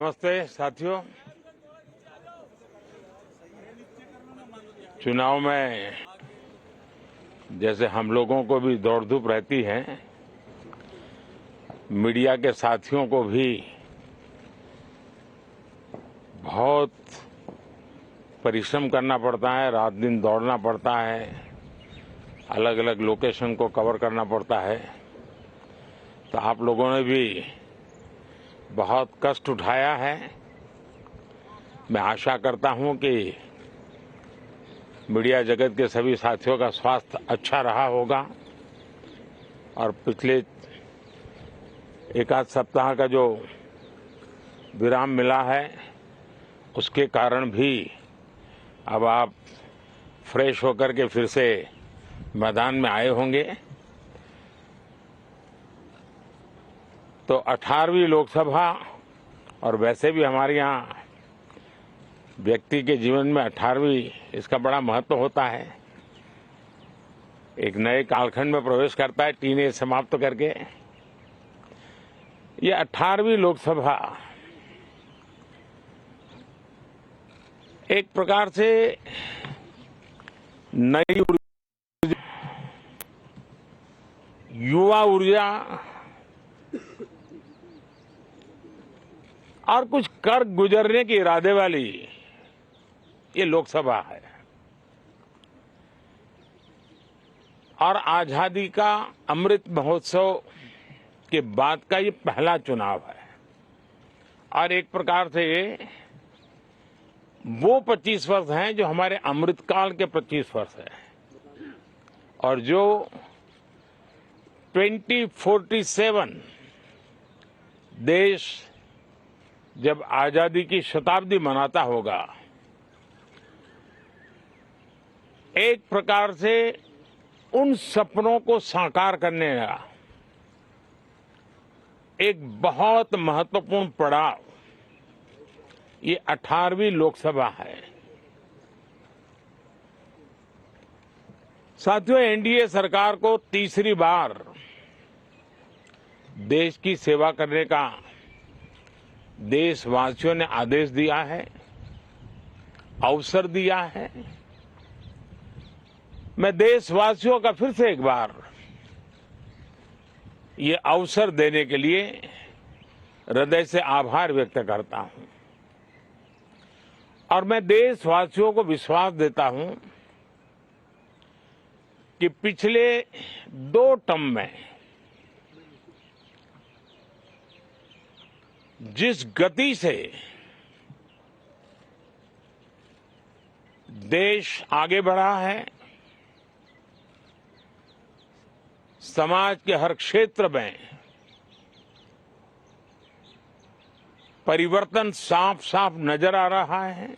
नमस्ते साथियों। चुनाव में जैसे हम लोगों को भी दौड़ धूप रहती है, मीडिया के साथियों को भी बहुत परिश्रम करना पड़ता है, रात दिन दौड़ना पड़ता है, अलग अलग लोकेशन को कवर करना पड़ता है। तो आप लोगों ने भी बहुत कष्ट उठाया है। मैं आशा करता हूं कि मीडिया जगत के सभी साथियों का स्वास्थ्य अच्छा रहा होगा और पिछले एक आध सप्ताह का जो विराम मिला है उसके कारण भी अब आप फ्रेश होकर के फिर से मैदान में आए होंगे। तो 18वीं लोकसभा और वैसे भी हमारे यहाँ व्यक्ति के जीवन में 18वीं इसका बड़ा महत्व होता है। एक नए कालखंड में प्रवेश करता है टीनेज समाप्त करके। ये 18वीं लोकसभा एक प्रकार से नई ऊर्जा, युवा ऊर्जा और कुछ कर गुजरने के इरादे वाली ये लोकसभा है और आजादी का अमृत महोत्सव के बाद का ये पहला चुनाव है और एक प्रकार से वो 25 वर्ष हैं जो हमारे अमृतकाल के 25 वर्ष हैं और जो 2047 देश जब आजादी की शताब्दी मनाता होगा, एक प्रकार से उन सपनों को साकार करने का एक बहुत महत्वपूर्ण पड़ाव ये 18वीं लोकसभा है। साथियों, एनडीए सरकार को तीसरी बार देश की सेवा करने का देशवासियों ने आदेश दिया है, अवसर दिया है। मैं देशवासियों का फिर से एक बार ये अवसर देने के लिए हृदय से आभार व्यक्त करता हूं और मैं देशवासियों को विश्वास देता हूं कि पिछले 2 टर्म में जिस गति से देश आगे बढ़ा है, समाज के हर क्षेत्र में परिवर्तन साफ साफ नजर आ रहा है।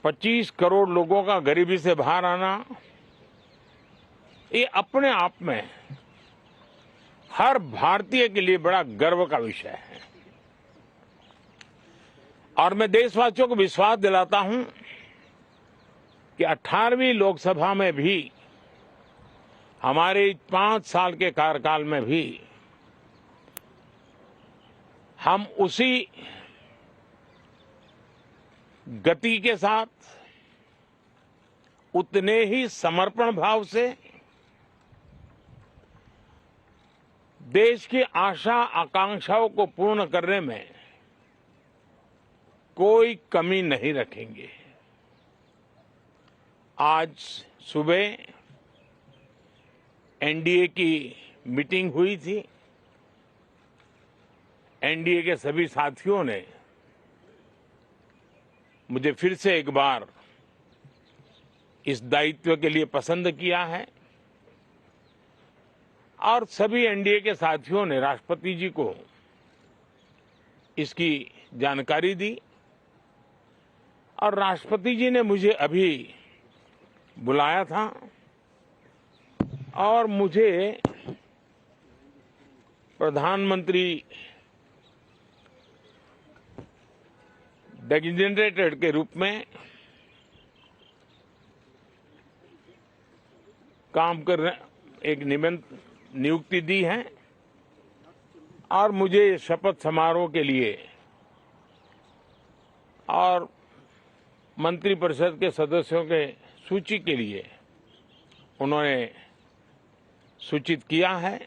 25 करोड़ लोगों का गरीबी से बाहर आना ये अपने आप में हर भारतीय के लिए बड़ा गर्व का विषय है और मैं देशवासियों को विश्वास दिलाता हूं कि 18वीं लोकसभा में भी हमारे 5 साल के कार्यकाल में भी हम उसी गति के साथ, उतने ही समर्पण भाव से देश की आशा आकांक्षाओं को पूर्ण करने में कोई कमी नहीं रखेंगे। आज सुबह एनडीए की मीटिंग हुई थी। एनडीए के सभी साथियों ने मुझे फिर से एक बार इस दायित्व के लिए पसंद किया है और सभी एनडीए के साथियों ने राष्ट्रपति जी को इसकी जानकारी दी और राष्ट्रपति जी ने मुझे अभी बुलाया था और मुझे प्रधानमंत्री डेजिग्नेटेड के रूप में काम कर एक नियुक्ति दी है और मुझे शपथ समारोह के लिए और मंत्रिपरिषद के सदस्यों के सूची के लिए उन्होंने सूचित किया है।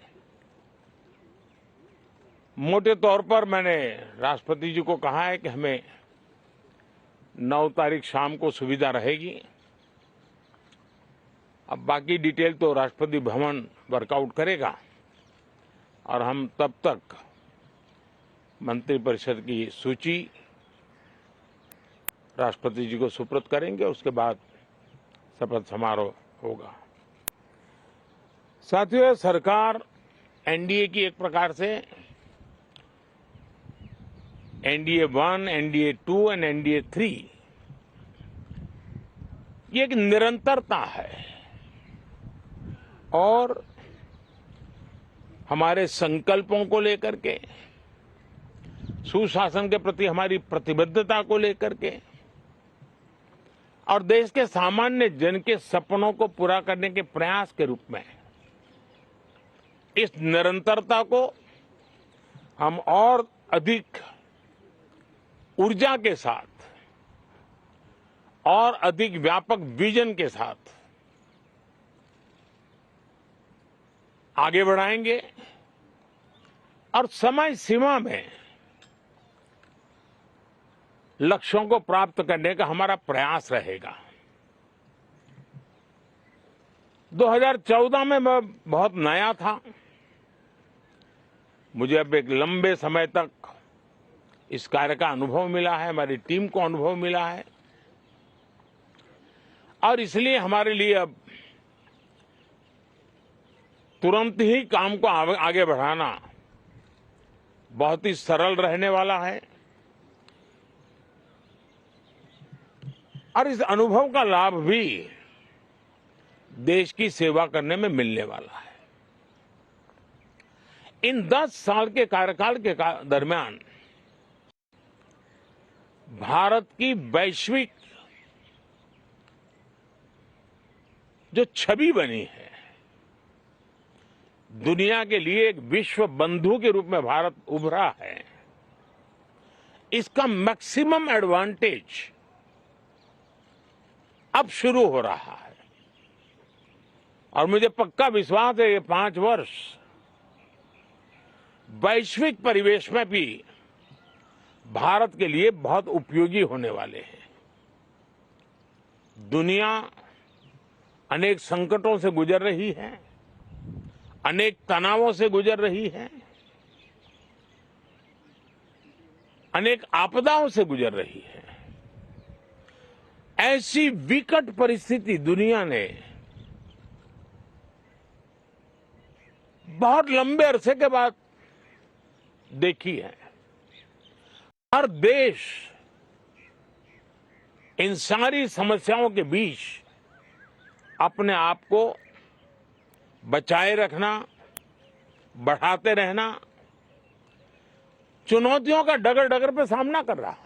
मोटे तौर पर मैंने राष्ट्रपति जी को कहा है कि हमें 9 तारीख शाम को सुविधा रहेगी। अब बाकी डिटेल तो राष्ट्रपति भवन वर्कआउट करेगा और हम तब तक मंत्रिपरिषद की सूची राष्ट्रपति जी को सुपुर्द करेंगे। उसके बाद शपथ समारोह होगा। साथियों, सरकार एनडीए की एक प्रकार से एनडीए 1, एनडीए 2 और एनडीए 3 ये एक निरंतरता है और हमारे संकल्पों को लेकर के, सुशासन के प्रति हमारी प्रतिबद्धता को लेकर के और देश के सामान्य जन के सपनों को पूरा करने के प्रयास के रूप में इस निरंतरता को हम और अधिक ऊर्जा के साथ और अधिक व्यापक विजन के साथ आगे बढ़ाएंगे और समय सीमा में लक्ष्यों को प्राप्त करने का हमारा प्रयास रहेगा। 2014 में मैं बहुत नया था। मुझे अब एक लंबे समय तक इस कार्य का अनुभव मिला है, हमारी टीम को अनुभव मिला है और इसलिए हमारे लिए अब तुरंत ही काम को आगे बढ़ाना बहुत ही सरल रहने वाला है और इस अनुभव का लाभ भी देश की सेवा करने में मिलने वाला है। इन 10 साल के कार्यकाल के दरमियान भारत की वैश्विक जो छवि बनी है, दुनिया के लिए एक विश्व बंधु के रूप में भारत उभरा है, इसका मैक्सिमम एडवांटेज अब शुरू हो रहा है और मुझे पक्का विश्वास है ये 5 वर्ष वैश्विक परिवेश में भी भारत के लिए बहुत उपयोगी होने वाले हैं। दुनिया अनेक संकटों से गुजर रही है, अनेक तनावों से गुजर रही है, अनेक आपदाओं से गुजर रही है। ऐसी विकट परिस्थिति दुनिया ने बहुत लंबे अरसे के बाद देखी है। हर देश इन सारी समस्याओं के बीच अपने आप को बचाए रखना, बढ़ाते रहना, चुनौतियों का डगर डगर पे सामना कर रहा है।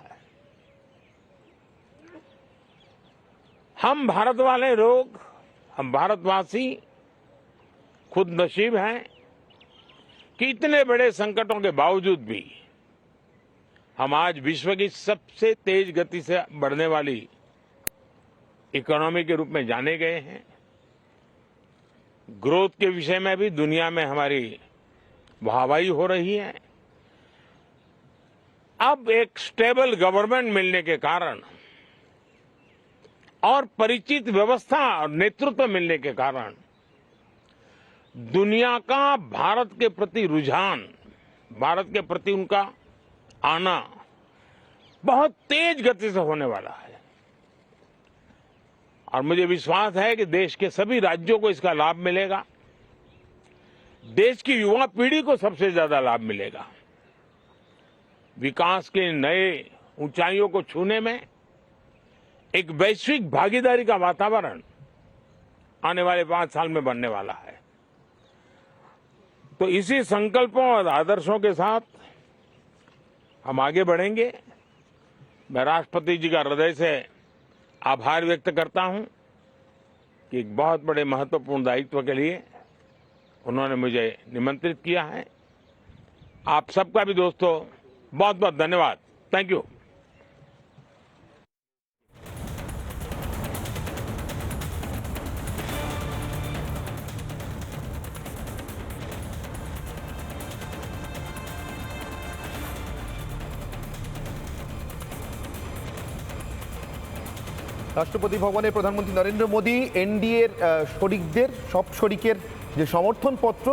हम भारत वाले लोग, हम भारतवासी खुद नसीब हैं कि इतने बड़े संकटों के बावजूद भी हम आज विश्व की सबसे तेज गति से बढ़ने वाली इकोनॉमी के रूप में जाने गए हैं। ग्रोथ के विषय में भी दुनिया में हमारी वाहवाही हो रही है। अब एक स्टेबल गवर्नमेंट मिलने के कारण और परिचित व्यवस्था और नेतृत्व मिलने के कारण दुनिया का भारत के प्रति रुझान, भारत के प्रति उनका आना बहुत तेज गति से होने वाला है और मुझे विश्वास है कि देश के सभी राज्यों को इसका लाभ मिलेगा। देश की युवा पीढ़ी को सबसे ज्यादा लाभ मिलेगा। विकास के नए ऊंचाइयों को छूने में एक वैश्विक भागीदारी का वातावरण आने वाले 5 साल में बनने वाला है। तो इसी संकल्पों और आदर्शों के साथ हम आगे बढ़ेंगे। मैं राष्ट्रपति जी का हृदय से आभार व्यक्त करता हूं कि एक बहुत बड़े महत्वपूर्ण दायित्व के लिए उन्होंने मुझे निमंत्रित किया है। आप सबका भी दोस्तों बहुत बहुत धन्यवाद। Thank you. রাষ্ট্রপতি ভবনে প্রধানমন্ত্রী নরেন্দ্র মোদী এনডিএর শরিকদের সব শরিকের যে সমর্থনপত্র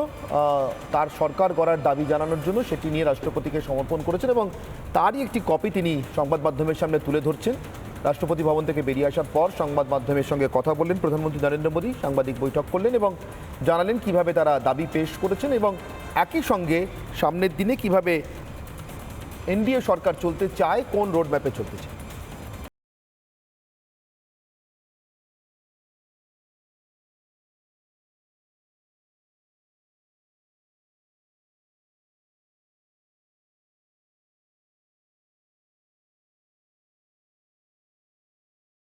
তার সরকার গড়ার দাবি জানানোর জন্য সেটি নিয়ে রাষ্ট্রপতিকে সমর্পণ করেছেন এবং তারই একটি কপি তিনি সংবাদ মাধ্যমের সামনে তুলে ধরছেন। রাষ্ট্রপতি ভবন থেকে বেরিয়ে আসার পর সংবাদ মাধ্যমের সঙ্গে কথা বললেন প্রধানমন্ত্রী নরেন্দ্র মোদী, সাংবাদিক বৈঠক করলেন এবং জানালেন কিভাবে তারা দাবি পেশ করেছেন এবং একই সঙ্গে সামনের দিনে কিভাবে এনডিএ সরকার চলতে চায়, কোন রোডম্যাপে চলতে চায়।